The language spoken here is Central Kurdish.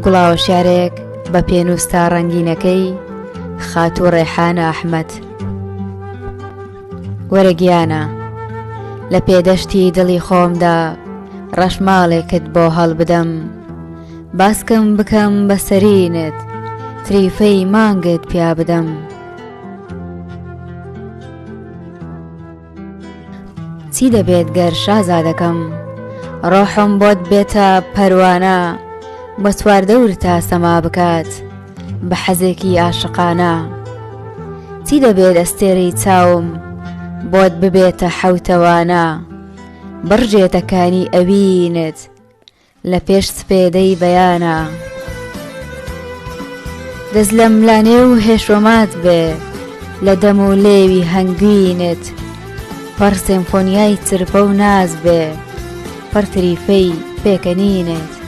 گوڵاوە شارێک بە پێنووستا ڕەنگینەکەی خاتوو ڕێحانە ئەحمەد. وەرە گیانە لە پێدەشتی دڵی خۆمدا ڕەشماڵێکت بۆ هەڵبدەم، باسکەم بکەم بە سەرینت تریفەی مانگت پیا بدەم. چی دەبێت گەر شازادەکەم ڕۆحم بۆت بێتە پەروانە، بە چواردەور تا سەما بکات بە حەزێکی عاشقانە. چی دەبێت ئەستێرەی چاوم بۆت ببێتە حەوتەوانە، بڕجێتەکانی ئەوینت لە پێش سپێدەی بەیانە. دەست لە ملانێ و هێشۆمات بێ لە دەم و لێوی هەنگوینت، پەر سیمفۆنیای چرپە و ناز بێ پەر تریفەی پێکەنینت.